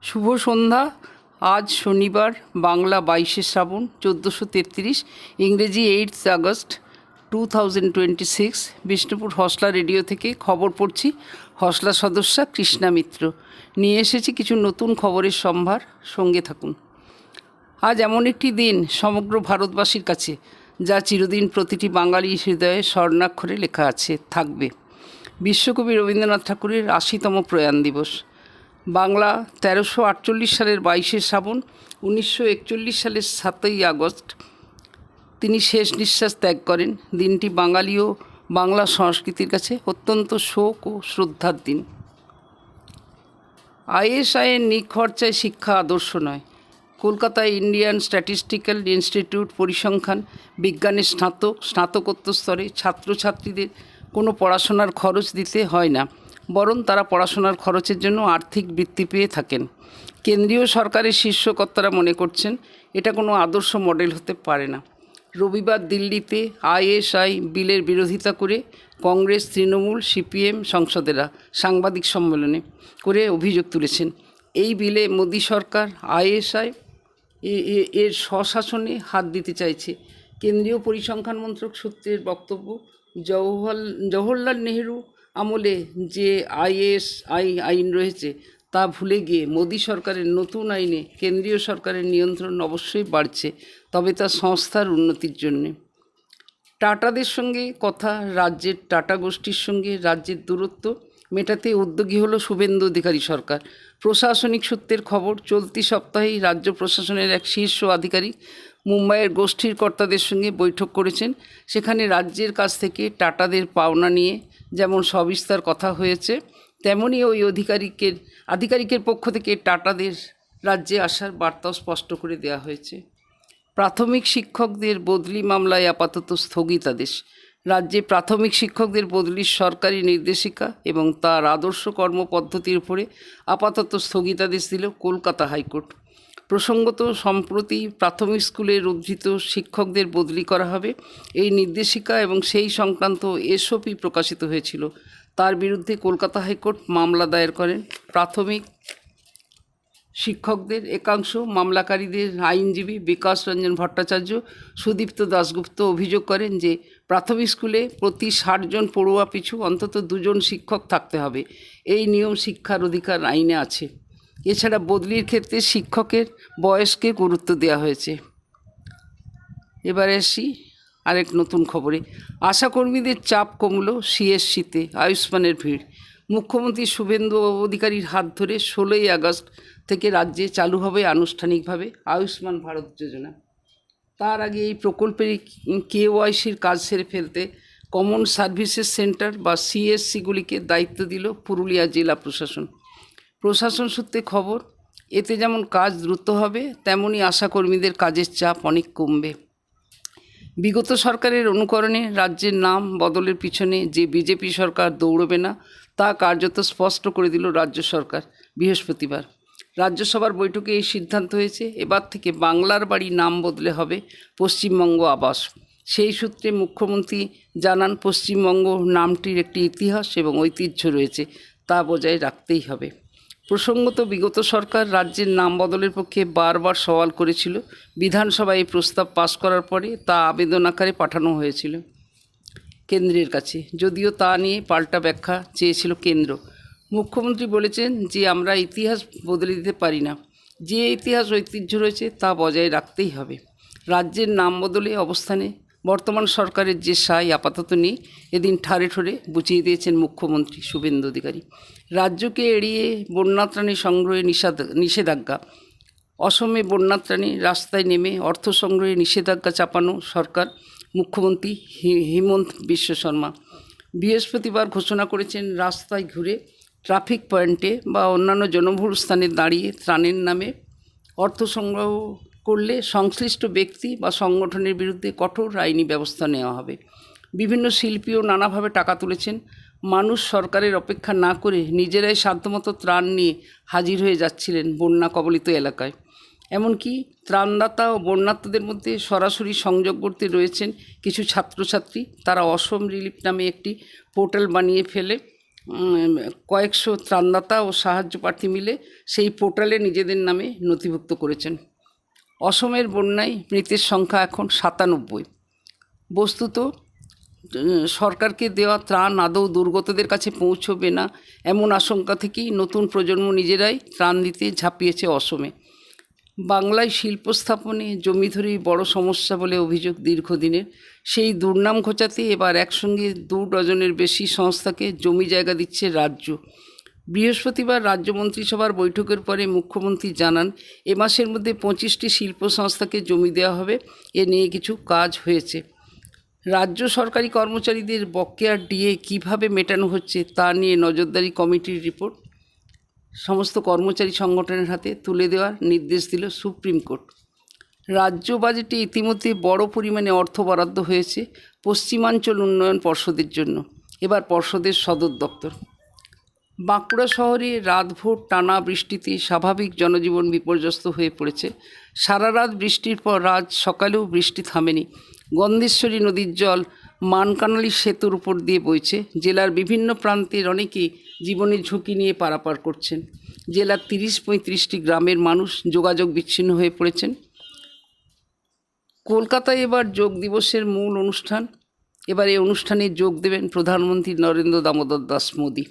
শুভ সন্ধ্যা। আজ শনিবার, বাংলা 22শে শ্রাবণ 1433, ইংরেজি 8 আগস্ট 2026। বিষ্ণুপুর হসলা রেডিও থেকে খবর পড়ছি। হসলা সদস্যা কৃষ্ণা মিত্র। নিয়ে এসেছি কিছু নতুন খবরের সম্ভার, সঙ্গে থাকুন। আজ এমন একটি দিন সমগ্র ভারতবাসীর কাছে, যা চিরদিন প্রতিটি বাঙালির হৃদয়ে স্বর্ণাক্ষরে লেখা আছে, থাকবে। বিশ্বকবি রবীন্দ্রনাথ ঠাকুরের 80তম প্রয়াণ দিবস। বাংলা 1348 সালের 22শে শ্রাবণ, 1941 সালের 7ই আগস্ট তিনি শেষ নিঃশ্বাস ত্যাগ করেন। দিনটি বাঙালি ও বাংলা সংস্কৃতির কাছে অত্যন্ত শোক ও শ্রদ্ধার দিন। আইএসআইয়ের নিখরচায় শিক্ষা আদর্শ নয়। কলকাতায় ইন্ডিয়ান স্ট্যাটিস্টিক্যাল ইনস্টিটিউট পরিসংখ্যান বিজ্ঞানের স্নাতকোত্তর স্তরে ছাত্রছাত্রীদের কোনো পড়াশোনার খরচ দিতে হয় না, বরং তারা পড়াশোনার খরচের জন্য আর্থিক বৃত্তি পেয়ে থাকেন। কেন্দ্রীয় সরকারের শীর্ষকর্তারা মনে করছেন এটা কোনো আদর্শ মডেল হতে পারে না। রবিবার দিল্লিতে আইএসআই বিলের বিরোধিতা করে কংগ্রেস, তৃণমূল, সিপিএম সংসদেরা সাংবাদিক সম্মেলনে করে অভিযোগ তুলেছেন, এই বিলে মোদী সরকার আইএসআই এর স্বশাসনে হাত দিতে চাইছে। কেন্দ্রীয় পরিসংখ্যান মন্ত্রক সূত্রের বক্তব্য, জওহরলাল নেহরু আমলে যে আইএসআই আইন রয়েছে তা ভুলে গিয়ে মোদী সরকারের নতুন আইনে কেন্দ্রীয় সরকারের নিয়ন্ত্রণ অবশ্যই বাড়ছে, তবে তা সংস্থার উন্নতির জন্যে। টাটাদের সঙ্গে কথা, রাজ্যের টাটা গোষ্ঠীর সঙ্গে রাজ্যের দূরত্ব মেটাতে উদ্যোগী হলো শুভেন্দু অধিকারী সরকার। প্রশাসনিক সূত্রের খবর, চলতি সপ্তাহেই রাজ্য প্রশাসনের এক শীর্ষ আধিকারিক মুম্বাইয়ের গোষ্ঠীর কর্তাদের সঙ্গে বৈঠক করেছেন। সেখানে রাজ্যের কাছ থেকে টাটাদের পাওনা নিয়ে যেমন সবিস্তার কথা হয়েছে, তেমনই ওই আধিকারিকের পক্ষ থেকে টাটাদের রাজ্যে আসার বার্তাও স্পষ্ট করে দেওয়া হয়েছে। প্রাথমিক শিক্ষকদের বদলি মামলায় আপাতত স্থগিতাদেশ। রাজ্যে প্রাথমিক শিক্ষকদের বদলির সরকারি নির্দেশিকা এবং তার আদর্শ কর্মপদ্ধতির উপরে আপাতত স্থগিতাদেশ দিল কলকাতা হাইকোর্ট। প্রসঙ্গত, সম্প্রতি প্রাথমিক স্কুলের উদ্ধৃত শিক্ষকদের বদলি করা হবে, এই নির্দেশিকা এবং সেই সংক্রান্ত এসওপি প্রকাশিত হয়েছিল। তার বিরুদ্ধে কলকাতা হাইকোর্ট মামলা দায়ের করেন। প্রাথমিক শিক্ষকদের একাংশ মামলাকারীদের আইনজীবী বিকাশ রঞ্জন ভট্টাচার্য, সুদীপ্ত দাশগুপ্ত অভিযোগ করেন যে প্রাথমিক স্কুলে প্রতি 60 জন পড়ুয়া পিছু অন্তত 2 জন শিক্ষক থাকতে হবে। এই নিয়ম শিক্ষার অধিকার আইনে আছে। এছাড়া বদলির ক্ষেত্রে শিক্ষকের বয়সকে গুরুত্ব দেওয়া হয়েছে। এবারে আসি আরেক নতুন খবরে। আশাকর্মীদের চাপ কমল সিএসসিতে, আয়ুষ্মানের ভিড়। মুখ্যমন্ত্রী শুভেন্দু অধিকারীর হাত ধরে 16ই আগস্ট থেকে রাজ্যে চালু হবে আনুষ্ঠানিকভাবে আয়ুষ্মান ভারত যোজনা। তার আগে এই প্রকল্পের কেওয়াইসির কাজ সেরে ফেলতে কমন সার্ভিসেস সেন্টার বা সিএসসিগুলিকে দায়িত্ব দিল পুরুলিয়া জেলা প্রশাসন। প্রশাসন সূত্রে খবর, এতে যেমন কাজ দ্রুত হবে, তেমনই আশাকর্মীদের কাজের চাপ অনেক কমবে। বিগত সরকারের অনুকরণে রাজ্যের নাম বদলের পিছনে যে বিজেপি সরকার দৌড়বে না, তা কার্যত স্পষ্ট করে দিল রাজ্য সরকার বৃহস্পতিবার। রাজ্যসভার বৈঠকে এই সিদ্ধান্ত হয়েছে, এবার থেকে বাংলার বাড়ি নাম বদলে হবে পশ্চিমবঙ্গ আবাস। সেই সূত্রে মুখ্যমন্ত্রী জানান, পশ্চিমবঙ্গ নামটির একটি ইতিহাস এবং ঐতিহ্য রয়েছে, তা বজায় রাখতেই হবে। প্রসঙ্গত, বিগত সরকার রাজ্যের নাম বদলের পক্ষে বারবার সওয়াল করেছিল। বিধানসভায় এই প্রস্তাব পাশ করার পরে তা আবেদন আকারে পাঠানো হয়েছিল কেন্দ্রের কাছে, যদিও তা নিয়ে পাল্টা ব্যাখ্যা চেয়েছিল কেন্দ্র। মুখ্যমন্ত্রী বলেছেন যে আমরা ইতিহাস বদলে দিতে পারি না, যে ইতিহাস ঐতিহ্য রয়েছে তা বজায় রাখতেই হবে। রাজ্যের নাম বদলে অবস্থানে বর্তমান সরকারের যে সায় আপাতত নেই, এদিন ঠারে ঠোরে বুঝিয়ে দিয়েছেন মুখ্যমন্ত্রী শুভেন্দু অধিকারী। রাজ্যকে এড়িয়ে বন্যাত্রাণী সংগ্রহে নিষেধাজ্ঞা। অসমে বন্যাত্রাণী রাস্তায় নেমে অর্থ সংগ্রহে নিষেধাজ্ঞা চাপানো সরকার। মুখ্যমন্ত্রী হিমন্ত বিশ্ব শর্মা বৃহস্পতিবার ঘোষণা করেছেন, রাস্তায় ঘুরে, ট্রাফিক পয়েন্টে বা অন্যান্য জনবহুল স্থানে দাঁড়িয়ে ত্রাণের নামে অর্থ সংগ্রহ করলে সংশ্লিষ্ট ব্যক্তি বা সংগঠনের বিরুদ্ধে কঠোর আইনি ব্যবস্থা নেওয়া হবে। বিভিন্ন শিল্পীও নানাভাবে টাকা তুলেছেন। মানুষ সরকারের অপেক্ষা না করে নিজেরাই সাধ্যমতো ত্রাণ নিয়ে হাজির হয়ে যাচ্ছিলেন বন্যা কবলিত এলাকায়। এমনকি ত্রাণদাতা ও বন্যার্তদের মধ্যে সরাসরি সংযোগবর্তী রয়েছেন কিছু ছাত্রছাত্রী। তারা অসম রিলিফ নামে একটি পোর্টাল বানিয়ে ফেলে কয়েকশো ত্রাণদাতা ও সাহায্য প্রার্থী মিলে সেই পোর্টালে নিজেদের নামে নথিভুক্ত করেছেন। অসমের বন্যায় মৃতের সংখ্যা এখন 97। বস্তুত সরকারকে দেওয়া ত্রাণ আদৌ দুর্গতদের কাছে পৌঁছবে না এমন আশঙ্কা থেকেই নতুন প্রজন্ম নিজেরাই ত্রাণ দিতে ঝাঁপিয়েছে অসমে। বাংলায় শিল্প স্থাপনে জমি ধরেই বড় সমস্যা বলে অভিযোগ দীর্ঘদিনের। সেই দুর্নাম ঘোচাতে এবার একসঙ্গে 2 ডজনের বেশি সংস্থাকে জমি জায়গা দিচ্ছে রাজ্য। বৃহস্পতিবার রাজ্য মন্ত্রিসভার বৈঠকের পরে মুখ্যমন্ত্রী জানান, এ মাসের মধ্যে 25টি শিল্প সংস্থাকে জমি দেওয়া হবে। এ নিয়ে কিছু কাজ হয়েছে। রাজ্য সরকারি কর্মচারীদের বকেয়া ডিএ কীভাবে মেটানো হচ্ছে তা নিয়ে নজরদারি কমিটির রিপোর্ট সমস্ত কর্মচারী সংগঠনের হাতে তুলে দেওয়ার নির্দেশ দিল সুপ্রিম কোর্ট। রাজ্য বাজেটে ইতিমধ্যে বড় পরিমাণে অর্থ বরাদ্দ হয়েছে পশ্চিমাঞ্চল উন্নয়ন পর্ষদের জন্য। এবার পর্ষদের সদর দপ্তর। বাঁকুড়া শহরে রাতভর টানা বৃষ্টিতে স্বাভাবিক জনজীবন বিপর্যস্ত হয়ে পড়েছে। সারা রাত বৃষ্টির পর রাত সকালেও বৃষ্টি থামেনি। গন্ধেশ্বরী নদীর জল মানকানালি সেতুর উপর দিয়ে বইছে। জেলার বিভিন্ন প্রান্তের অনেকেই জীবনের ঝুঁকি নিয়ে পারাপার করছেন। জেলার 30-35টি গ্রামের মানুষ যোগাযোগ বিচ্ছিন্ন হয়ে পড়েছেন। কলকাতায় এবার যোগ দিবসের মূল অনুষ্ঠান। এবার এই অনুষ্ঠানে যোগ দেবেন প্রধানমন্ত্রী নরেন্দ্র দামোদর দাস মোদী।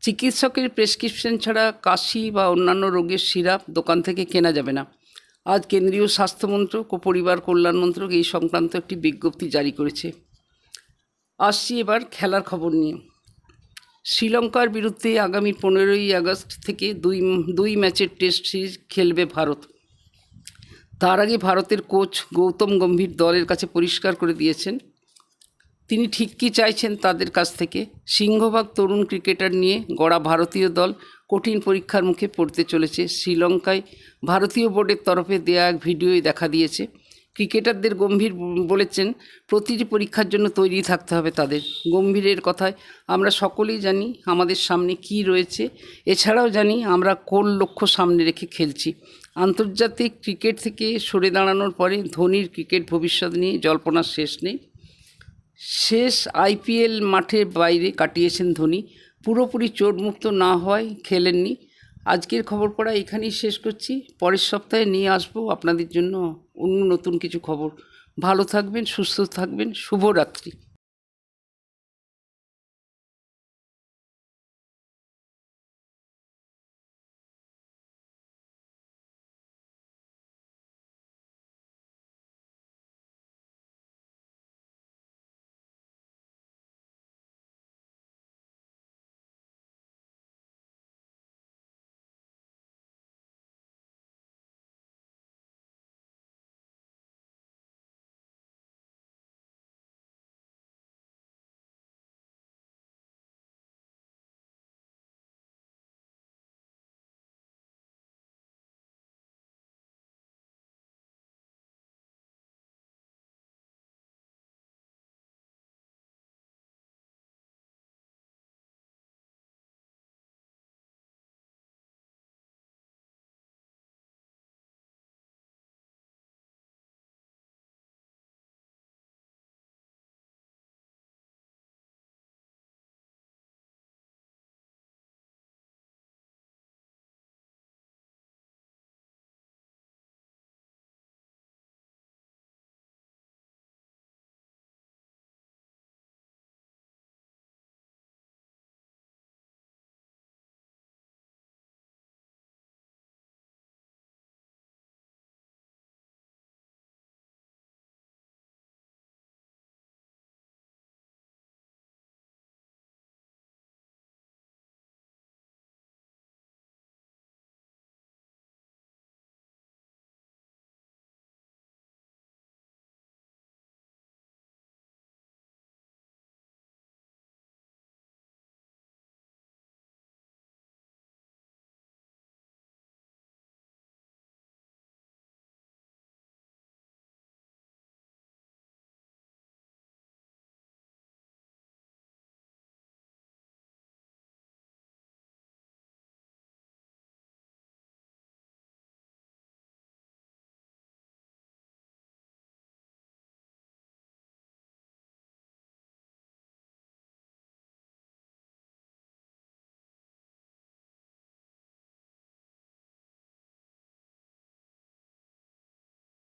চিকিৎসকের প্রেসক্রিপশন ছাড়া কাশি বা অন্যান্য রোগের সিরাপ দোকান থেকে কেনা যাবে না। আজ কেন্দ্রীয় স্বাস্থ্যমন্ত্রক ও পরিবার কল্যাণ মন্ত্রক এই সংক্রান্ত একটি বিজ্ঞপ্তি জারি করেছে। আসছি এবার খেলার খবর নিয়ে। শ্রীলঙ্কার বিরুদ্ধে আগামী 15ই আগস্ট থেকে দুই ম্যাচের টেস্ট সিরিজ খেলবে ভারত। তার আগে ভারতের কোচ গৌতম গম্ভীর দলের কাছে পরিষ্কার করে দিয়েছেন তিনি ঠিক কী চাইছেন তাদের কাছ থেকে। সিংহভাগ তরুণ ক্রিকেটার নিয়ে গড়া ভারতীয় দল কঠিন পরীক্ষার মুখে পড়তে চলেছে। শ্রীলঙ্কায় ভারতীয় বোর্ডের তরফে দেয়া এক ভিডিওই দেখা দিয়েছে। ক্রিকেটারদের গম্ভীর বলেছেন প্রতিটি পরীক্ষার জন্য তৈরি থাকতে হবে তাদের। গম্ভীরের কথায়, আমরা সকলেই জানি আমাদের সামনে কি রয়েছে, এছাড়াও জানি আমরা কোন লক্ষ্য সামনে রেখে খেলছি। আন্তর্জাতিক ক্রিকেট থেকে সরে দাঁড়ানোর পরে ধোনির ক্রিকেট ভবিষ্যৎ নিয়ে জল্পনার শেষ নেই। শেষ আইপিএল মাঠের বাইরে কাটিয়েছেন ধোনি। পুরোপুরি চোটমুক্ত না হওয়ায় খেলেননি। আজকের খবর পড়া এখানেই শেষ করছি। পরের সপ্তাহে নিয়ে আসবো আপনাদের জন্য অন্য নতুন কিছু খবর। ভালো থাকবেন, সুস্থ থাকবেন। শুভরাত্রি।